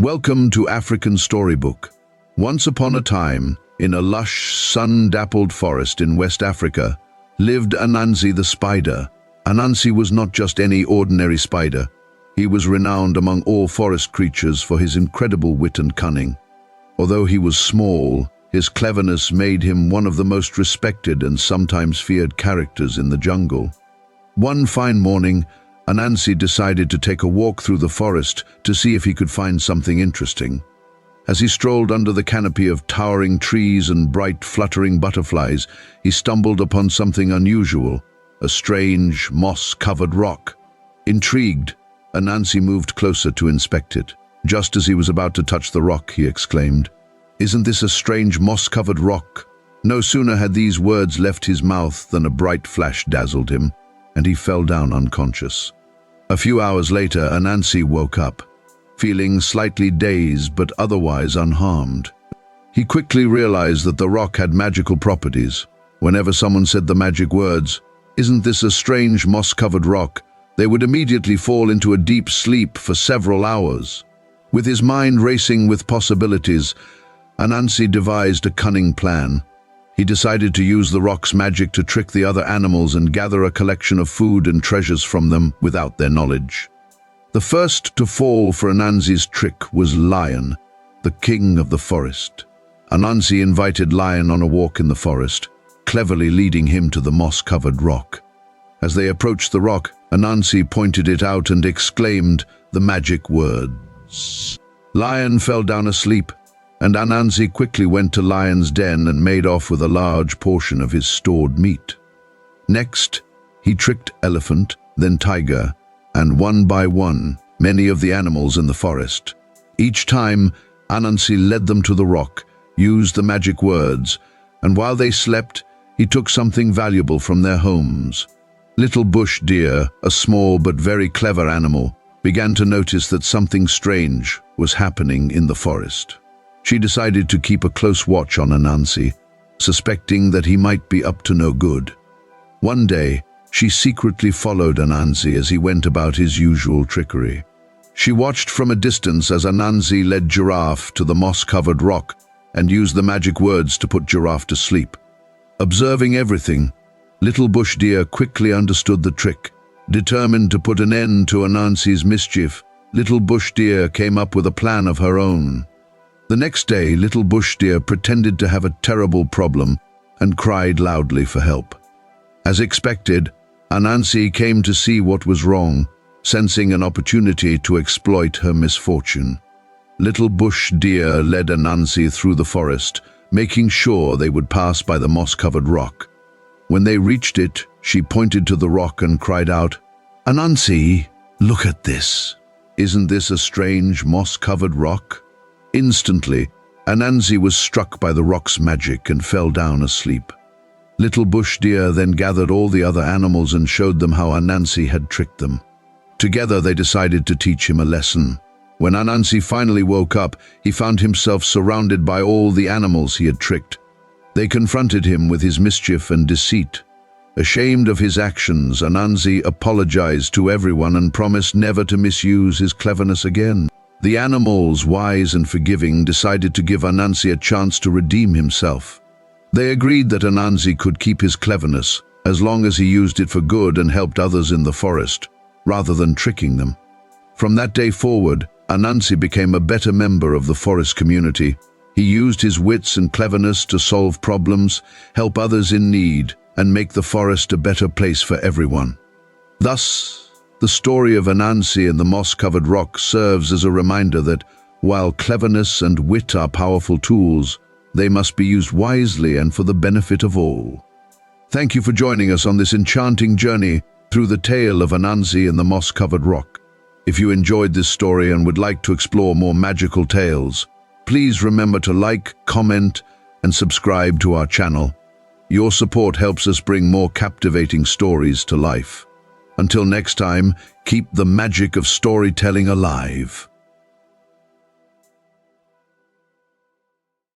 Welcome to African Storybook. Once upon a time, in a lush, sun-dappled forest in West Africa, lived Anansi the spider. Anansi was not just any ordinary spider. He was renowned among all forest creatures for his incredible wit and cunning. Although he was small, his cleverness made him one of the most respected and sometimes feared characters in the jungle. One fine morning, Anansi decided to take a walk through the forest to see if he could find something interesting. As he strolled under the canopy of towering trees and bright fluttering butterflies, he stumbled upon something unusual, a strange, moss-covered rock. Intrigued, Anansi moved closer to inspect it. Just as he was about to touch the rock, he exclaimed, "Isn't this a strange moss-covered rock?" No sooner had these words left his mouth than a bright flash dazzled him, and he fell down unconscious. A few hours later, Anansi woke up, feeling slightly dazed but otherwise unharmed. He quickly realized that the rock had magical properties. Whenever someone said the magic words, "Isn't this a strange moss-covered rock?" they would immediately fall into a deep sleep for several hours. With his mind racing with possibilities, Anansi devised a cunning plan. He decided to use the rock's magic to trick the other animals and gather a collection of food and treasures from them without their knowledge. The first to fall for Anansi's trick was Lion, the king of the forest. Anansi invited Lion on a walk in the forest, cleverly leading him to the moss-covered rock. As they approached the rock, Anansi pointed it out and exclaimed the magic words. Lion fell down asleep, and Anansi quickly went to Lion's den and made off with a large portion of his stored meat. Next, he tricked Elephant, then Tiger, and one by one, many of the animals in the forest. Each time, Anansi led them to the rock, used the magic words, and while they slept, he took something valuable from their homes. Little bush deer, a small but very clever animal, began to notice that something strange was happening in the forest. She decided to keep a close watch on Anansi, suspecting that he might be up to no good. One day, she secretly followed Anansi as he went about his usual trickery. She watched from a distance as Anansi led Giraffe to the moss-covered rock and used the magic words to put Giraffe to sleep. Observing everything, Little Bush Deer quickly understood the trick. Determined to put an end to Anansi's mischief, Little Bush Deer came up with a plan of her own. The next day, Little Bush Deer pretended to have a terrible problem and cried loudly for help. As expected, Anansi came to see what was wrong, sensing an opportunity to exploit her misfortune. Little Bush Deer led Anansi through the forest, making sure they would pass by the moss-covered rock. When they reached it, she pointed to the rock and cried out, "Anansi, look at this. Isn't this a strange moss-covered rock?" Instantly, Anansi was struck by the rock's magic and fell down asleep. Little Bush Deer then gathered all the other animals and showed them how Anansi had tricked them. Together they decided to teach him a lesson. When Anansi finally woke up, he found himself surrounded by all the animals he had tricked. They confronted him with his mischief and deceit. Ashamed of his actions, Anansi apologized to everyone and promised never to misuse his cleverness again. The animals, wise and forgiving, decided to give Anansi a chance to redeem himself. They agreed that Anansi could keep his cleverness as long as he used it for good and helped others in the forest, rather than tricking them. From that day forward, Anansi became a better member of the forest community. He used his wits and cleverness to solve problems, help others in need, and make the forest a better place for everyone. Thus, the story of Anansi and the moss-covered rock serves as a reminder that, while cleverness and wit are powerful tools, they must be used wisely and for the benefit of all. Thank you for joining us on this enchanting journey through the tale of Anansi and the moss-covered rock. If you enjoyed this story and would like to explore more magical tales, please remember to like, comment, and subscribe to our channel. Your support helps us bring more captivating stories to life. Until next time, keep the magic of storytelling alive.